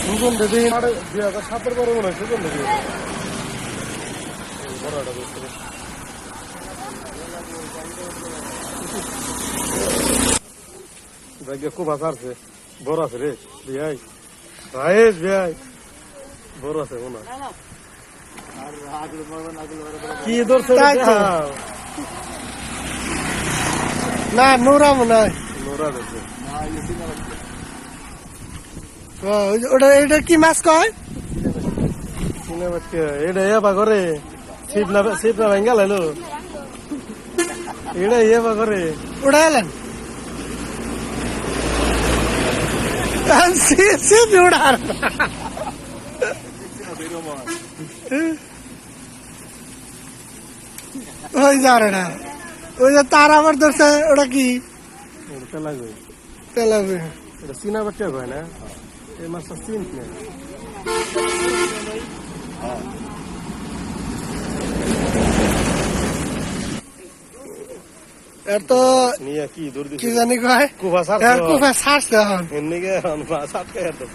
সুগন্ধ দেখি 2007 পরে মনে হয় সুগন্ধ বড়টা বুঝতে ভাগ্য খুব আশা আছে বড় আছে রে ভাই রায়েশ ভাই বড় আছে মনে কি ধরছে না নোরা মনে হয় নোরা ধরছে ওটা এটা কি মাছ কয় এটা এবা করে ছিপ না ভেঙ্গা লাইলো এটা এবা করে ওটা এলেন উড়ার ওই যা না ওই যে তার আবার ধরছে ওটা কি তেলাপি এটা চিনা বাচ্চা হয় না এই মাছটা চিন না এর তো নিয়ে কি দূর কি জানি কয় কুফা কুফা ছাড়ছে এখন এমনি গে মাছ আটকে তো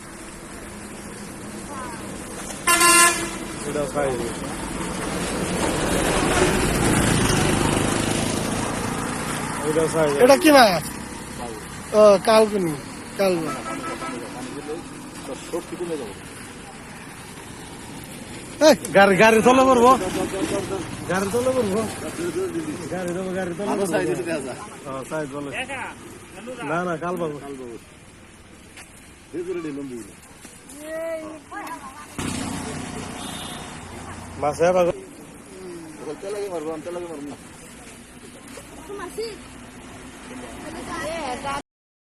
এটা খাই এটা খাই এটা কি মাছ ও কালকুনি কালবা গাড়ি তলে করবো গাড়ি তলে করবো গাড়ি দেবো গাড়ি তলে না না কাল পাবো মাছ মারবো